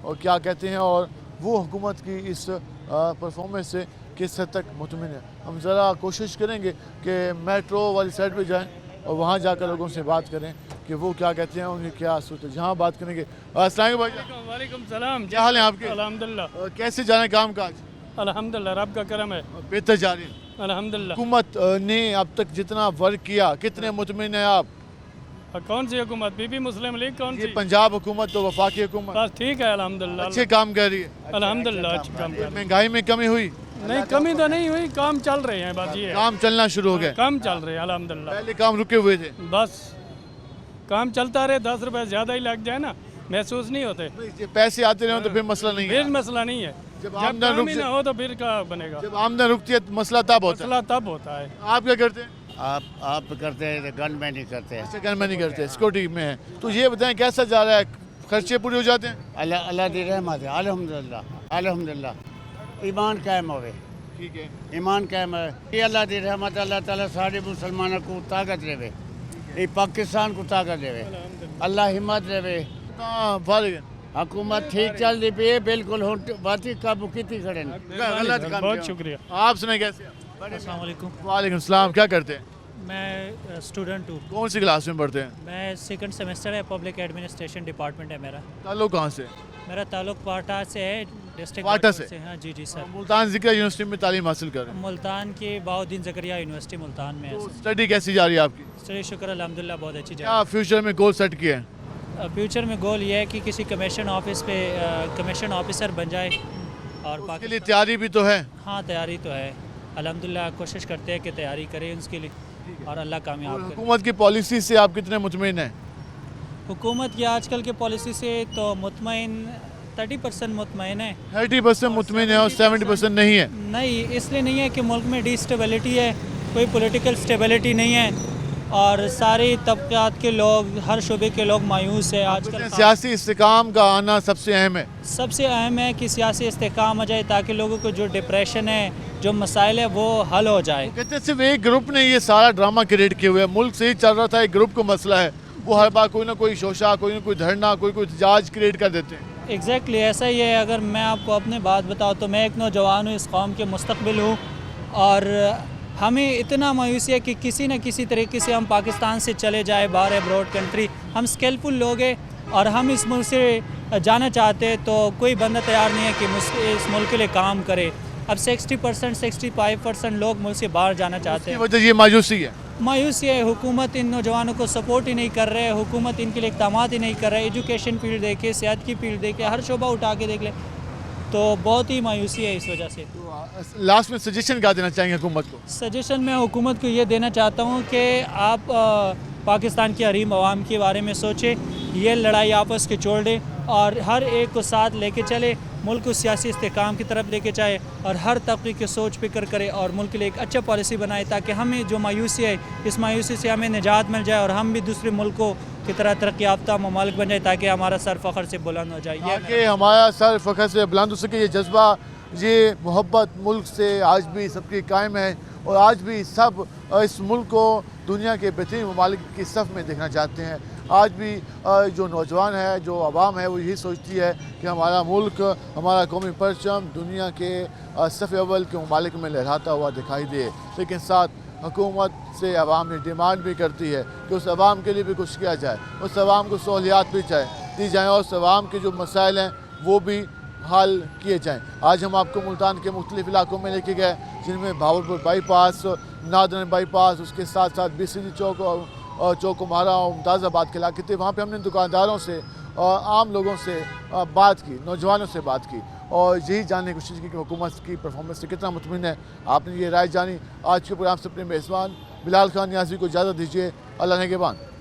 क्या कहते हैं और वो हुकूमत की इस परफॉर्मेंस से किस हद तक मुतमिन है। हम ज़रा कोशिश करेंगे कि मेट्रो वाली साइड पे जाएं और वहाँ जाकर लोगों से बात करें कि वो क्या कहते हैं, उनकी क्या सोच है। जहाँ बात करेंगे। अस्सलाम वालेकुम सलाम। क्या हाल है आपके? अल्हम्दुलिल्लाह। कैसे जा रहे हैं काम काज? अल्हम्दुलिल्लाह, रब का करम है, बेहतर जा रही है अल्हम्दुलिल्लाह। हुकूमत ने अब तक जितना वर्क किया, कितने मुतमिन है आप? कौन सी हुकूमत? बीबी मुस्लिम लीग कौन सी? पंजाब हुकूमत तो वफाकी हुकूमत। बस ठीक है अल्हम्दुलिल्लाह, अच्छे काम कर रही है अल्हम्दुलिल्लाह। अच्छे काम कर रही है। महंगाई में कमी हुई? नहीं कमी तो नहीं हुई, काम चल रहे हैं बस। ये काम चलना शुरू हो गया? काम चल रहे हैं अल्हम्दुलिल्लाह। पहले काम रुके हुए थे? बस काम चलता रहे, 10 रुपए ज़्यादा ही लग जाए ना, महसूस नहीं होते। पैसे आते रहे तो फिर मसला नहीं है? फिर मसला नहीं है। जब आमदन रुक ना हो तो फिर क्या बनेगा? जब आमदन रुकती है तो मसला तब होता है। मसला तब होता है। आप क्या करते हैं? आप करते हैं, गन में नहीं करते हैं। अच्छा, गन में नहीं करते, सिक्योरिटी में है। तो ये बताएं कैसा जा रहा है, खर्चे पूरे हो जाते हैं? अल्लाह दी रहमत है, अल्हम्दुलिल्लाह अल्हम्दुलिल्लाह। ईमान कायम होवे। ठीक है, ईमान कायम है। ये अल्लाह दी रहमत, अल्लाह ताला सारे मुसलमानों को ताकत देवे, ये पाकिस्तान को ताकत देवे, अल्लाह हिम्मत देवे। हुकूमत ठीक चल रही है, बिल्कुल बात ही काबू की खड़े। बहुत शुक्रिया। आप सुने कैसे? अस्सलाम वालेकुम। वालेकुम सलाम। क्या करते हैं? मैं स्टूडेंट हूँ। कौन सी क्लास में पढ़ते हैं? मैं सेकंड सेमेस्टर है, पब्लिक एडमिनिस्ट्रेशन डिपार्टमेंट है मेरा। ताल्लुक कहाँ से? मेरा ताल्लुक पाटा से है, डिस्ट्रिक्ट पाटा से? हाँ जी जी सर। मुल्तान ज़िक्र यूनिवर्सिटी में तालीम हासिल कर रहे हैं? मुल्तान की बहाउद्दीन ज़करिया यूनिवर्सिटी मुल्तान में है। स्टडी कैसी जा रही है आपकी? स्टडी शुक्र अल्हम्दुलिल्लाह बहुत अच्छी जा रही क्या फ्यूचर में गोल सेट किया है? फ्यूचर में गोल ये है कि किसी कमीशन ऑफिस पे कमीशन ऑफिसर बन जाए। और उसके लिए तैयारी भी तो है? हाँ तैयारी तो है अल्हम्दुलिल्लाह, कोशिश करते हैं कि तैयारी करें उसके लिए और अल्लाह कामयाब करे। हुकूमत की पॉलिसी से आप कितने मुतमिन हैं? हुकूमत की आजकल की पॉलिसी से तो मुतमईन 30% मुतमईन है। 30% मुतमिन है और 70% नहीं है? नहीं, इसलिए नहीं है कि मुल्क में डिस्टेबिलिटी है, कोई पॉलिटिकल स्टेबिलिटी नहीं है, और सारे तबक़ात के लोग, हर शुबे के लोग मायूस है आजकल। सियासी इस्तेकाम का आना सबसे अहम है। सबसे अहम है कि सियासी इस्तेकाम आ जाए ताकि लोगों को जो डिप्रेशन है, जो मसाइल है, वो हल हो जाए। कहते हैं सिर्फ एक ग्रुप ने ये सारा ड्रामा क्रिएट किया हुआ है, मुल्क से ही चल रहा था, एक ग्रुप को मसला है, वो हर बार कोई ना कोई शोशा, कोई ना कोई धरना, कोई एहतजाज क्रिएट कर देते हैं। एग्जैक्टली ऐसा ही है। अगर मैं आपको अपनी बात बताऊँ तो मैं एक नौजवान हूँ, इस कौम के मुस्तकबिल हूँ, और हमें इतना मायूसी है कि किसी न किसी तरीके से हम पाकिस्तान से चले जाए बाहर अब्रॉड कंट्री। हम स्किलफुल लोग हैं और हम इस मुल्क से जाना चाहते हैं, तो कोई बंदा तैयार नहीं है कि इस मुल्क के लिए काम करे। अब 60% 65% लोग मुल्क से बाहर जाना चाहते हैं। वजह ये मायूसी है। मायूसी है, हुकूमत इन नौजवानों को सपोर्ट ही नहीं कर रहे, हुकूमत इनके लिए इक़दाम ही नहीं कर रहे। एजुकेशन फील्ड देखे, सेहत की फील्ड देखे, हर शोबा उठा के देख ले, तो बहुत ही मायूसी है इस वजह से। लास्ट में सजेशन क्या देना चाहेंगे हुकूमत को? सजेशन मैं हुकूमत को ये देना चाहता हूँ कि आप पाकिस्तान के हरीम अवाम के बारे में सोचें, ये लड़ाई आपस के छोड़ दें और हर एक को साथ लेके चले, मुल्क को सियासी इस्तेकाम की तरफ लेके जाए और हर तबके की सोच फिक्र करे और मुल्क के लिए एक अच्छा पॉलिसी बनाए, ताकि हमें जो मायूसी है, इस मायूसी से हमें निजात मिल जाए और हम भी दूसरे मुल्कों की तरह तरक्की याफ्ता ममालिक बन जाए, ताकि हमारा सर फ़ख्र से बुलंद हो जाए। कि हमारा सर फ़ख्र से बुलंद हो सके, ये जज्बा, ये मोहब्बत मुल्क से आज भी सबकी कायम है और आज भी सब इस मुल्क को दुनिया के बेहतरीन ममालिक की सफ़ में देखना चाहते हैं। आज भी जो नौजवान है, जो आवाम है, वो यही सोचती है कि हमारा मुल्क, हमारा कौमी परचम दुनिया के सफ़ अव्वल के ममालिक में लहराता हुआ दिखाई दे। लेकिन साथ हुकूमत से आवाम ये डिमांड भी करती है कि उस आवाम के लिए भी कुछ किया जाए, उस आवाम को सहूलियात भी दी जाए और उस आवाम के जो मसाइल हैं वो भी हल किए जाएँ। आज हम आपको मुल्तान के मुख्तलिफ इलाकों में लेके गए, जिनमें भावलपुर बाईपास, नादरन बाईपास, उसके साथ साथ BCD चौक और चौकुमारा और मुमताज़ाबाद के इलाके थे। वहाँ पे हमने दुकानदारों से और आम लोगों से बात की, नौजवानों से बात की और यही जानने की कोशिश की कि हुकूमत की परफॉर्मेंस से कितना मुतमिन है। आपने ये राय जानी। आज के प्रोग्राम से अपने मेज़बान बिलाल खान नियाज़ी को इजाज़त दीजिए। अल्लाह नेगेबान।